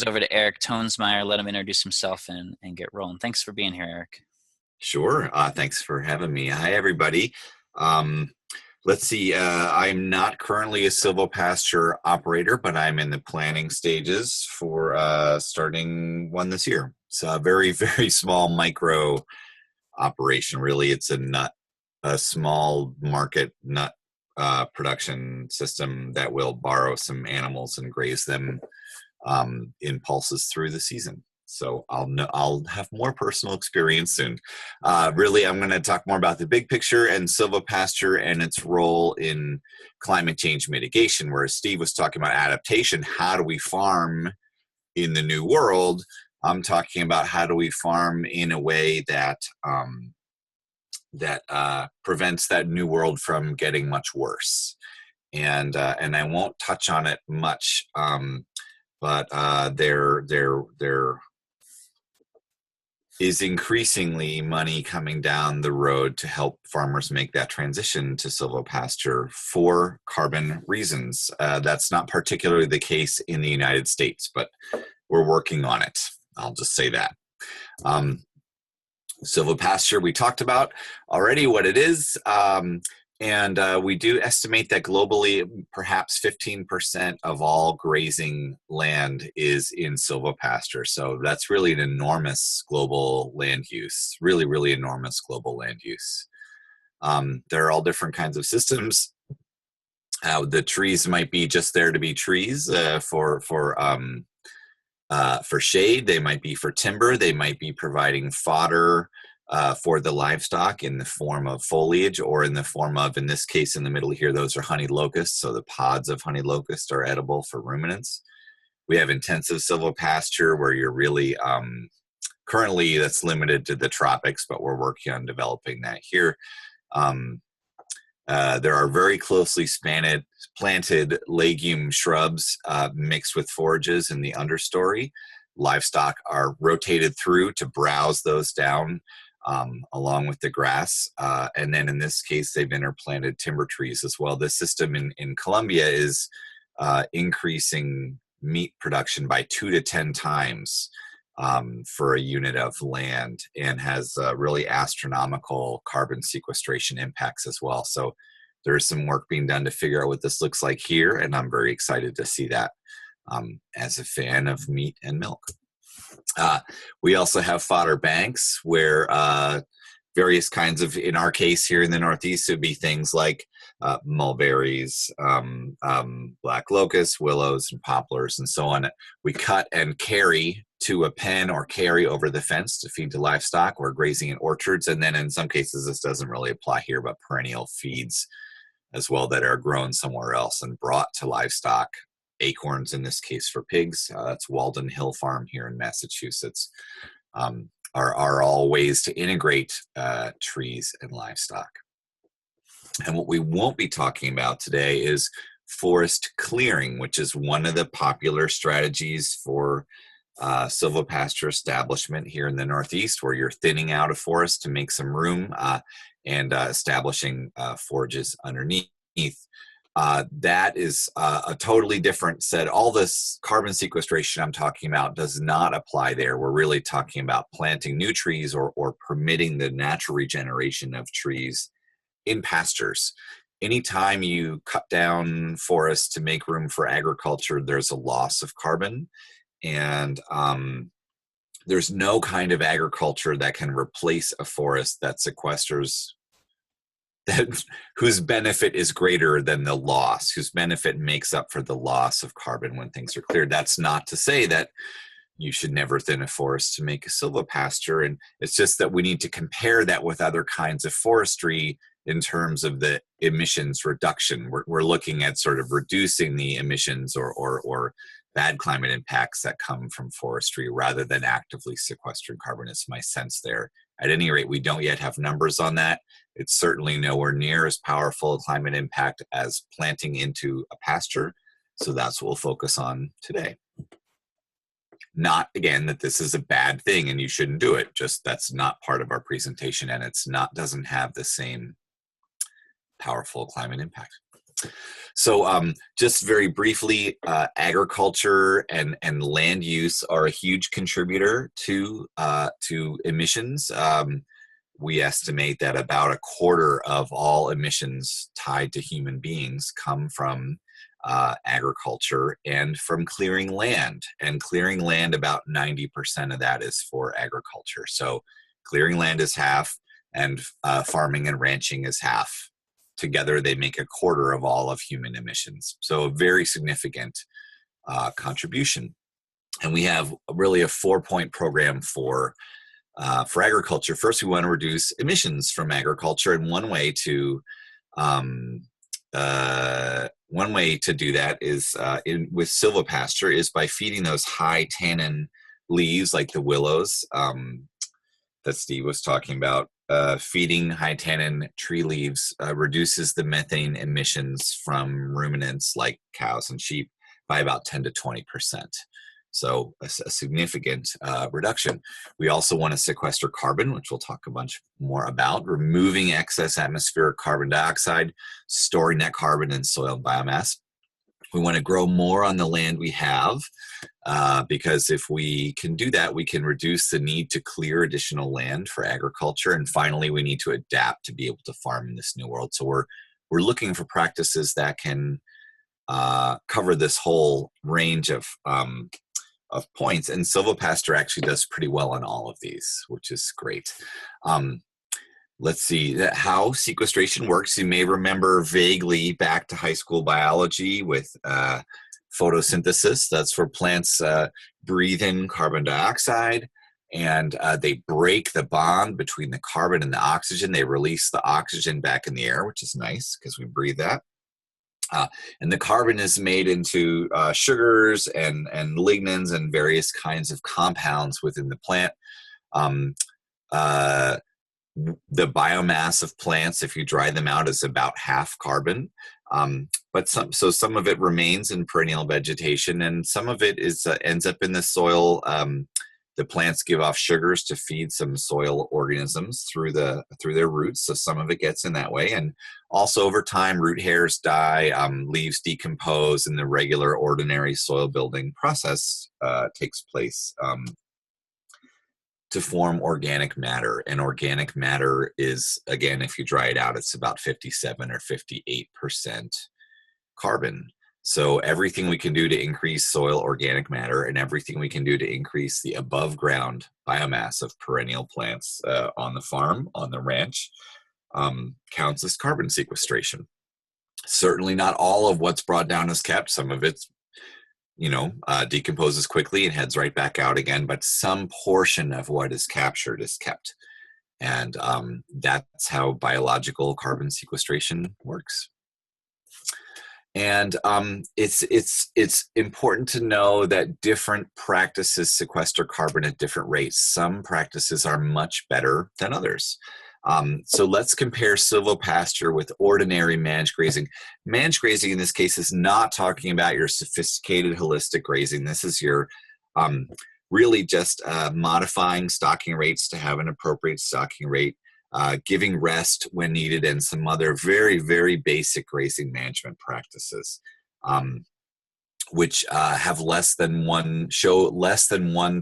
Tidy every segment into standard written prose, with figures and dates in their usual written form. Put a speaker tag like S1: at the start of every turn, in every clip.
S1: over to Eric Tonesmeier, let him introduce himself and get rolling. Thanks for being here, Eric.
S2: Sure. Thanks for having me. Hi, everybody. Let's see. I'm not currently a silvopasture operator, but I'm in the planning stages for starting one this year. It's a very, very small micro operation. Really, it's a small market nut production system that will borrow some animals and graze them in pulses through the season. So I'll have more personal experience soon. Really, I'm going to talk more about the big picture and silvopasture and its role in climate change mitigation, whereas Steve was talking about adaptation. How do we farm in the new world? I'm talking about how do we farm in a way that prevents that new world from getting much worse. And I won't touch on it much, but there is increasingly money coming down the road to help farmers make that transition to silvopasture for carbon reasons. That's not particularly the case in the United States, but we're working on it. I'll just say that. Silvopasture, we talked about already what it is. And we do estimate that globally, perhaps 15% of all grazing land is in silvopasture. So that's really an enormous global land use, really, really enormous global land use. There are all different kinds of systems. The trees might be just there to be trees for shade. They might be for timber. They might be providing fodder for the livestock in the form of foliage, or in the form of, in this case in the middle here, those are honey locusts. So the pods of honey locust are edible for ruminants. We have intensive silvopasture where you're really, currently that's limited to the tropics, but we're working on developing that here. There are very closely planted legume shrubs mixed with forages in the understory. Livestock are rotated through to browse those down along with the grass. And then in this case, they've interplanted timber trees as well. This system in Colombia is increasing meat production by 2 to 10 times for a unit of land, and has really astronomical carbon sequestration impacts as well. So there's some work being done to figure out what this looks like here, and I'm very excited to see that as a fan of meat and milk. We also have fodder banks where various kinds of, in our case here in the Northeast, it would be things like mulberries, black locusts, willows, and poplars, and so on. We cut and carry to a pen or carry over the fence to feed to livestock, or grazing in orchards. And then in some cases, this doesn't really apply here, but perennial feeds as well that are grown somewhere else and brought to livestock. Acorns in this case for pigs. That's Walden Hill Farm here in Massachusetts. Are all ways to integrate trees and livestock. And what we won't be talking about today is forest clearing, which is one of the popular strategies for silvopasture establishment here in the Northeast, where you're thinning out a forest to make some room and establishing forages underneath. That is a totally different set. All this carbon sequestration I'm talking about does not apply there. We're really talking about planting new trees or permitting the natural regeneration of trees in pastures. Anytime you cut down forests to make room for agriculture, there's a loss of carbon. And there's no kind of agriculture that can replace a forest that sequesters, whose benefit is greater than the loss, whose benefit makes up for the loss of carbon when things are cleared. That's not to say that you should never thin a forest to make a silvopasture. And it's just that we need to compare that with other kinds of forestry in terms of the emissions reduction. We're looking at sort of reducing the emissions or bad climate impacts that come from forestry rather than actively sequestering carbon, is my sense there. At any rate, we don't yet have numbers on that. It's certainly nowhere near as powerful a climate impact as planting into a pasture. So that's what we'll focus on today. Not, again, that this is a bad thing and you shouldn't do it. Just that's not part of our presentation, and doesn't have the same powerful climate impact. So just very briefly, agriculture and land use are a huge contributor to emissions. We estimate that about a quarter of all emissions tied to human beings come from agriculture and from clearing land. And clearing land, about 90% of that is for agriculture. So clearing land is half, and farming and ranching is half. Together, they make a quarter of all of human emissions. So a very significant contribution. And we have really a 4-point program for agriculture. First, we want to reduce emissions from agriculture, and one way to do that is with silvopasture is by feeding those high tannin leaves like the willows that Steve was talking about. Feeding high tannin tree leaves reduces the methane emissions from ruminants like cows and sheep by about 10 to 20%. So a significant reduction. We also want to sequester carbon, which we'll talk a bunch more about, removing excess atmospheric carbon dioxide, storing that carbon in soil biomass. We want to grow more on the land we have, because if we can do that, we can reduce the need to clear additional land for agriculture. And finally, we need to adapt to be able to farm in this new world. So we're looking for practices that can cover this whole range of points, and Silvopasture actually does pretty well on all of these, which is great. Let's see how sequestration works. You may remember vaguely back to high school biology with photosynthesis. That's where plants breathe in carbon dioxide, and they break the bond between the carbon and the oxygen. They release the oxygen back in the air, which is nice because we breathe that. And the carbon is made into sugars and lignins and various kinds of compounds within the plant. The biomass of plants, if you dry them out, is about half carbon. But some of it remains in perennial vegetation, and some of it ends up in the soil. The plants give off sugars to feed some soil organisms through their roots, so some of it gets in that way. And also over time, root hairs die, leaves decompose, and the regular, ordinary soil building process takes place to form organic matter. And organic matter is, again, if you dry it out, it's about 57 or 58% carbon. So everything we can do to increase soil organic matter and everything we can do to increase the above ground biomass of perennial plants on the farm, on the ranch, counts as carbon sequestration. Certainly not all of what's brought down is kept. Some of it's, decomposes quickly and heads right back out again, but some portion of what is captured is kept. And that's how biological carbon sequestration works. And it's important to know that different practices sequester carbon at different rates. Some practices are much better than others. So let's compare silvopasture with ordinary managed grazing. Managed grazing in this case is not talking about your sophisticated holistic grazing. This is your really just modifying stocking rates to have an appropriate stocking rate, giving rest when needed, and some other very, very basic grazing management practices, which have less than 1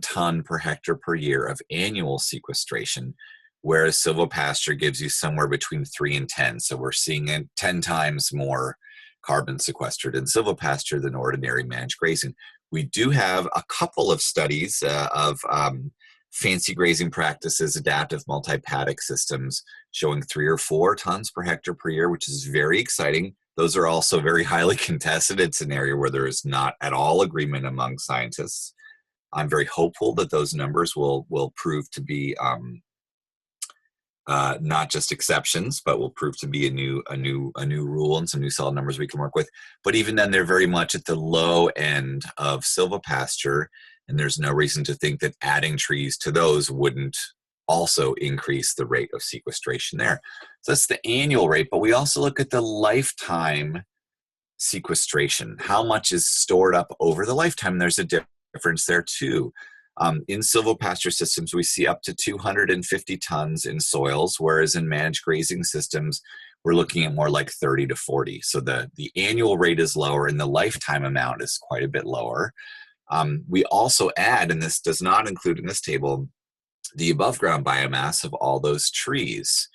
S2: ton per hectare per year of annual sequestration, whereas silvopasture gives you somewhere between 3 and 10. So we're seeing 10 times more carbon sequestered in silvopasture than ordinary managed grazing. We do have a couple of studies of fancy grazing practices, adaptive multi-paddock systems, showing 3 or 4 tons per hectare per year, which is very exciting. Those are also very highly contested. It's an area where there is not at all agreement among scientists. I'm very hopeful that those numbers will prove to be not just exceptions, but will prove to be a new rule and some new solid numbers we can work with. But even then, they're very much at the low end of silvopasture, and there's no reason to think that adding trees to those wouldn't also increase the rate of sequestration there. So that's the annual rate, but we also look at the lifetime sequestration. How much is stored up over the lifetime? There's a difference there too. In silvopasture systems, we see up to 250 tons in soils, whereas in managed grazing systems, we're looking at more like 30 to 40. So the annual rate is lower and the lifetime amount is quite a bit lower. We also add, and this does not include in this table, the above ground biomass of all those trees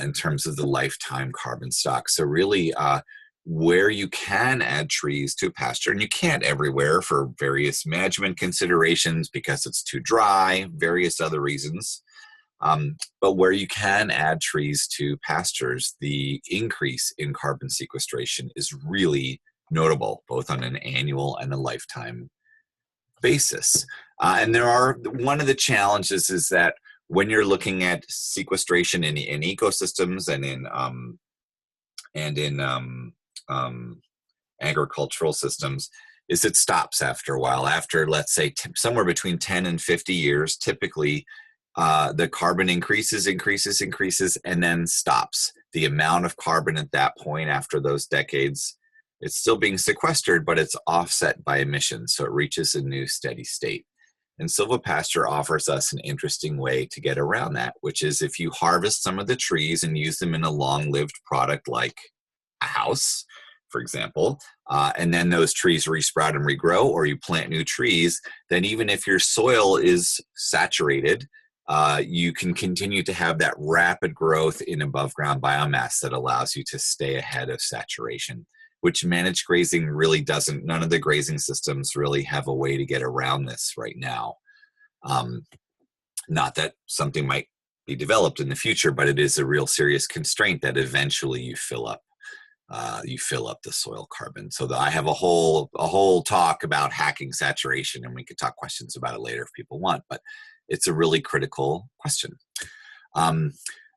S2: in terms of the lifetime carbon stock. So really, where you can add trees to a pasture, and you can't everywhere for various management considerations because it's too dry, various other reasons. But where you can add trees to pastures, the increase in carbon sequestration is really notable, both on an annual and a lifetime basis. And one of the challenges is that when you're looking at sequestration in ecosystems and in agricultural systems, is it stops after a while. After, let's say, somewhere between 10 and 50 years, typically the carbon increases, and then stops. The amount of carbon at that point after those decades, it's still being sequestered, but it's offset by emissions, so it reaches a new steady state. And silvopasture offers us an interesting way to get around that, which is if you harvest some of the trees and use them in a long-lived product like a house, for example, and then those trees resprout and regrow, or you plant new trees, then even if your soil is saturated, you can continue to have that rapid growth in above ground biomass that allows you to stay ahead of saturation, which managed grazing really doesn't. None of the grazing systems really have a way to get around this right now. Not that something might be developed in the future, but it is a real serious constraint that eventually you fill up the soil carbon. So I have a whole talk about hacking saturation, and we could talk questions about it later if people want, but it's a really critical question. One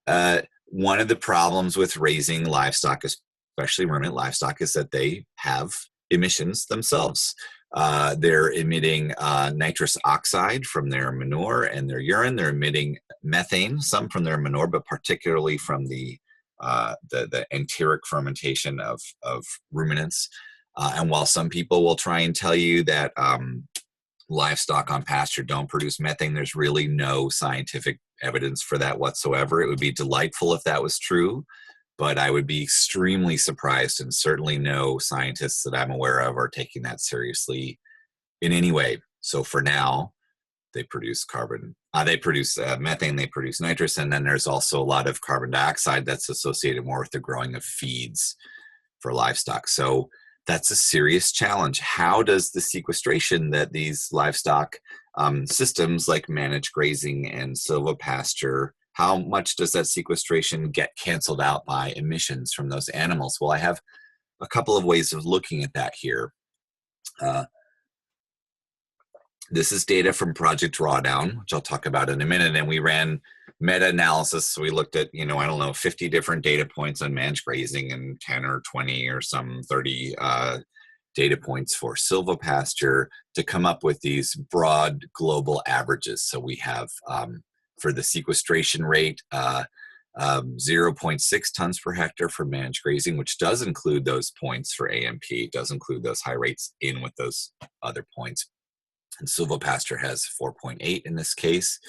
S2: of the problems with raising livestock, especially ruminant livestock, is that they have emissions themselves. They're emitting nitrous oxide from their manure and their urine. They're emitting methane, some from their manure, but particularly from the enteric fermentation of ruminants. And while some people will try and tell you that livestock on pasture don't produce methane, there's really no scientific evidence for that whatsoever. It would be delightful if that was true, but I would be extremely surprised, and certainly no scientists that I'm aware of are taking that seriously in any way. So for now, they produce carbon, they produce methane, they produce nitrous, and then there's also a lot of carbon dioxide that's associated more with the growing of feeds for livestock. So that's a serious challenge. How does the sequestration that these livestock systems like managed grazing and silvopasture, how much does that sequestration get canceled out by emissions from those animals? Well, I have a couple of ways of looking at that here. This is data from Project Drawdown, which I'll talk about in a minute, and we ran meta-analysis. So we looked at, 50 different data points on managed grazing and 10 or 20 or some 30 data points for silvopasture to come up with these broad global averages. So we have, for the sequestration rate, 0.6 tons per hectare for managed grazing, which does include those points for AMP, does include those high rates in with those other points. And silvopasture has 4.8 in this case.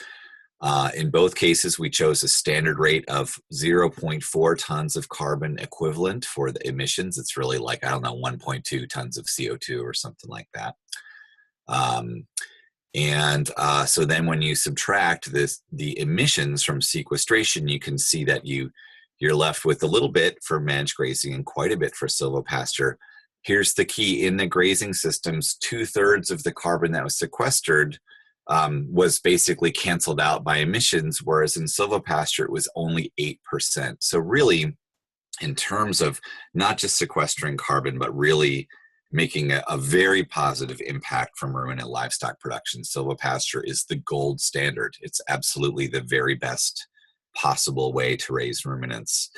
S2: In both cases, we chose a standard rate of 0.4 tons of carbon equivalent for the emissions. It's really like, 1.2 tons of CO2 or something like that. So then when you subtract the emissions from sequestration, you can see that you're left with a little bit for managed grazing and quite a bit for silvopasture. Here's the key: in the grazing systems, 2/3 of the carbon that was sequestered was basically canceled out by emissions, whereas in silvopasture it was only 8%. So really, in terms of not just sequestering carbon, but really making a very positive impact from ruminant livestock production, silvopasture is the gold standard. It's absolutely the very best possible way to raise ruminants,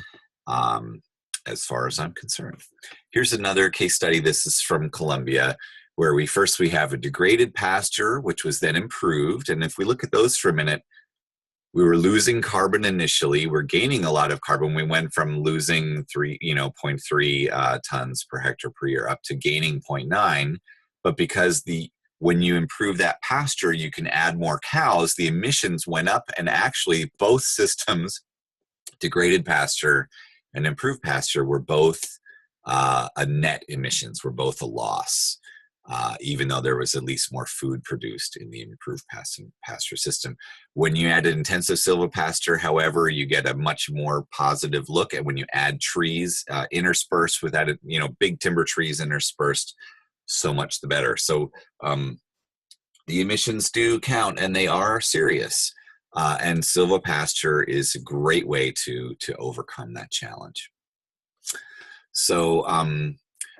S2: as far as I'm concerned. Here's another case study. This is from Colombia, where we have a degraded pasture, which was then improved. And if we look at those for a minute, we were losing carbon initially. We're gaining a lot of carbon. We went from losing 0.3 tons per hectare per year up to gaining 0.9. But because when you improve that pasture, you can add more cows, the emissions went up, and actually both systems, degraded pasture and improved pasture were both a net emissions, were both a loss, even though there was at least more food produced in the improved pasture system. When you add an intensive silvopasture, however, you get a much more positive look. And when you add trees interspersed with that, big timber trees interspersed, so much the better. So the emissions do count, and they are serious. And silvopasture is a great way to overcome that challenge. So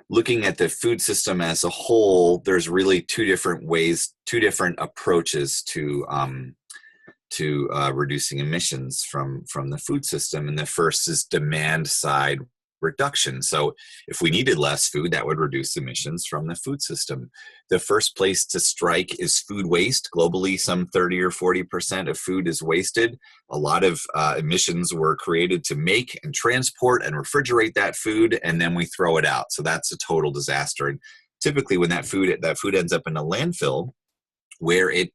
S2: looking at the food system as a whole, there's really two different approaches to reducing emissions from the food system. And the first is demand side reduction. So if we needed less food, that would reduce emissions from the food system. The first place to strike is food waste. Globally, some 30 or 40% of food is wasted. A lot of emissions were created to make and transport and refrigerate that food, and then we throw it out. So that's a total disaster. And typically when that food ends up in a landfill, where it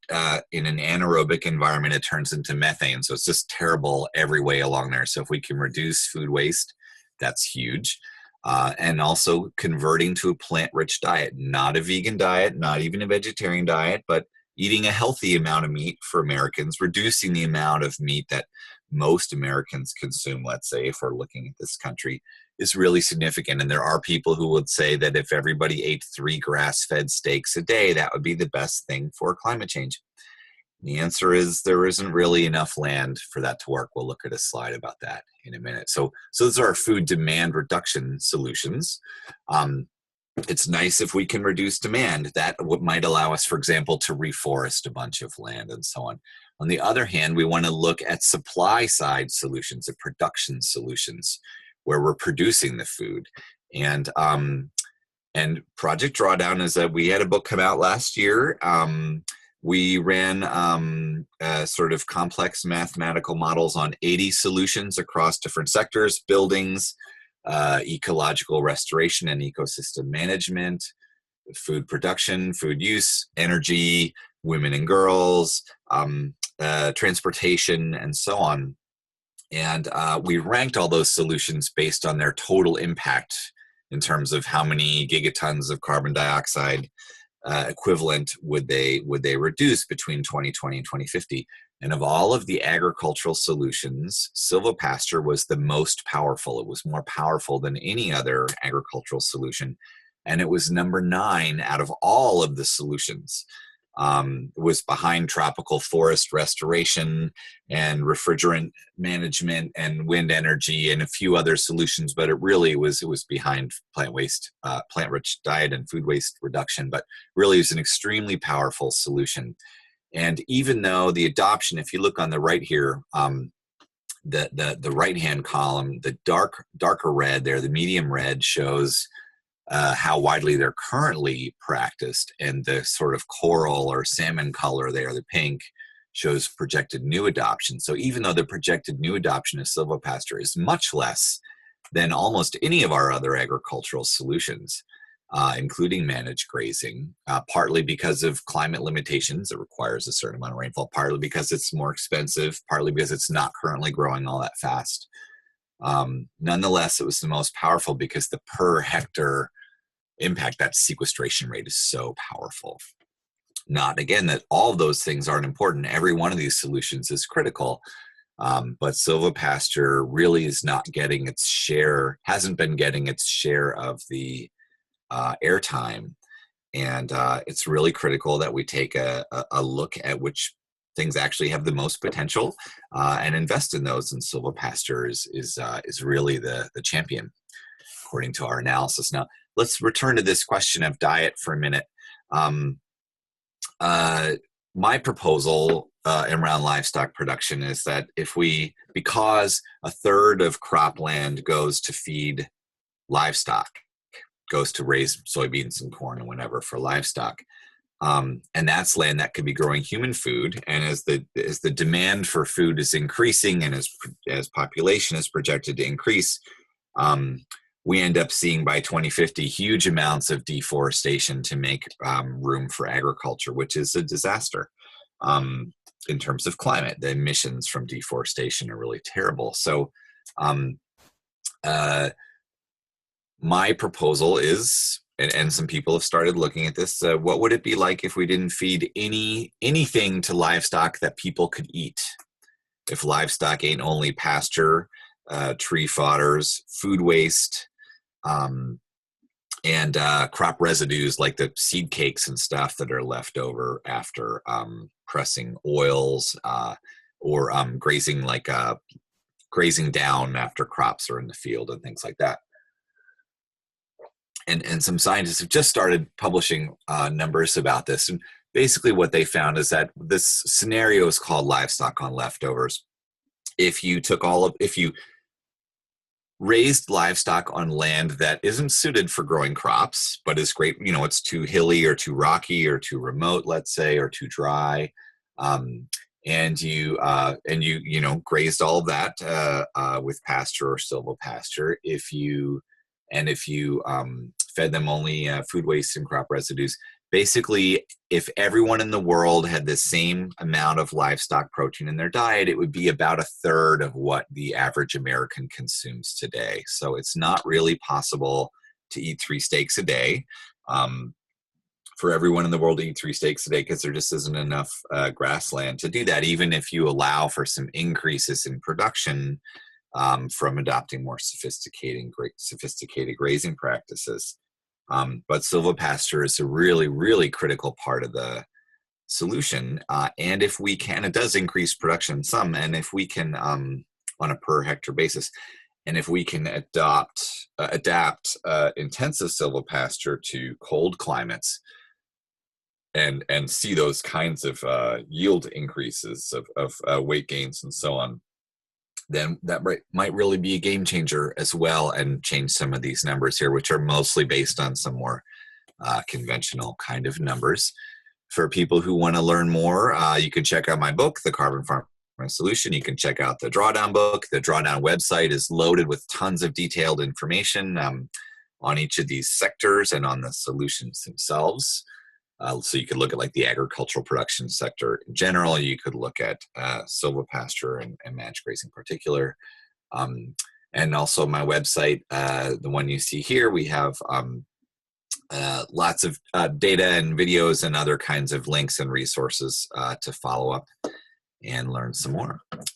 S2: in an anaerobic environment, it turns into methane. So it's just terrible every way along there. So if we can reduce food waste, that's huge. And also converting to a plant-rich diet, not a vegan diet, not even a vegetarian diet, but eating a healthy amount of meat for Americans, reducing the amount of meat that most Americans consume, let's say, if we're looking at this country, is really significant. And there are people who would say that if everybody ate 3 grass-fed steaks a day, that would be the best thing for climate change. The answer is there isn't really enough land for that to work. We'll look at a slide about that in a minute. So those are our food demand reduction solutions. It's nice if we can reduce demand. That might allow us, for example, to reforest a bunch of land and so on. On the other hand, we want to look at supply side solutions, at production solutions, where we're producing the food. And Project Drawdown is that we had a book come out last year. We ran sort of complex mathematical models on 80 solutions across different sectors: buildings, ecological restoration and ecosystem management, food production, food use, energy, women and girls, transportation, and so on. And we ranked all those solutions based on their total impact in terms of how many gigatons of carbon dioxide equivalent would they reduce between 2020 and 2050. And of all of the agricultural solutions, silvopasture was the most powerful. It was more powerful than any other agricultural solution. And it was number 9 out of all of the solutions. It was behind tropical forest restoration and refrigerant management and wind energy and a few other solutions, but it was behind plant-rich diet and food waste reduction, but really is an extremely powerful solution. And even though the adoption, if you look on the right here, the right-hand column, the darker red there, the medium red shows how widely they're currently practiced, and the sort of coral or salmon color there, the pink, shows projected new adoption. So even though the projected new adoption of silvopasture is much less than almost any of our other agricultural solutions, including managed grazing, partly because of climate limitations, it requires a certain amount of rainfall, partly because it's more expensive, partly because it's not currently growing all that fast. Nonetheless, it was the most powerful because the per hectare impact, that sequestration rate, is so powerful. Not, again, that all of those things aren't important. Every one of these solutions is critical, but silvopasture really is not getting its share, hasn't been getting its share of the airtime. And it's really critical that we take a look at which things actually have the most potential and invest in those. And silvopasture is really the champion, according to our analysis. Now, let's return to this question of diet for a minute. My proposal around livestock production is that because a third of cropland goes to feed livestock, goes to raise soybeans and corn and whatever for livestock, and that's land that could be growing human food. And as the demand for food is increasing, and as population is projected to increase, we end up seeing by 2050 huge amounts of deforestation to make room for agriculture, which is a disaster in terms of climate. The emissions from deforestation are really terrible. So Uh, my proposal is, and some people have started looking at this, what would it be like if we didn't feed anything to livestock that people could eat? If livestock ate only pasture, tree fodders, food waste, and crop residues like the seed cakes and stuff that are left over after pressing oils, or grazing, like grazing down after crops are in the field and things like that. And some scientists have just started publishing numbers about this. And basically what they found is that this scenario is called livestock on leftovers. If you raised livestock on land that isn't suited for growing crops, but is great, it's too hilly or too rocky or too remote, let's say, or too dry, and you grazed all of that with pasture or silvopasture. If you fed them only food waste and crop residues, basically, if everyone in the world had the same amount of livestock protein in their diet, it would be about 1/3 of what the average American consumes today. So it's not really possible to eat 3 steaks a day. For everyone in the world to eat 3 steaks a day, because there just isn't enough grassland to do that, even if you allow for some increases in production from adopting more sophisticated grazing practices. But silvopasture is a really, really critical part of the solution. And if we can, it does increase production some, and if we can, on a per hectare basis, and if we can adapt intensive silvopasture to cold climates, and see those kinds of yield increases of weight gains and so on, then that might really be a game changer as well, and change some of these numbers here, which are mostly based on some more conventional kind of numbers. For people who want to learn more, you can check out my book, The Carbon Farm Solution. You can check out the Drawdown book. The Drawdown website is loaded with tons of detailed information on each of these sectors and on the solutions themselves. So you could look at like the agricultural production sector in general. You could look at silvopasture and managed grazing in particular. And also my website, the one you see here, we have lots of data and videos and other kinds of links and resources to follow up and learn some more.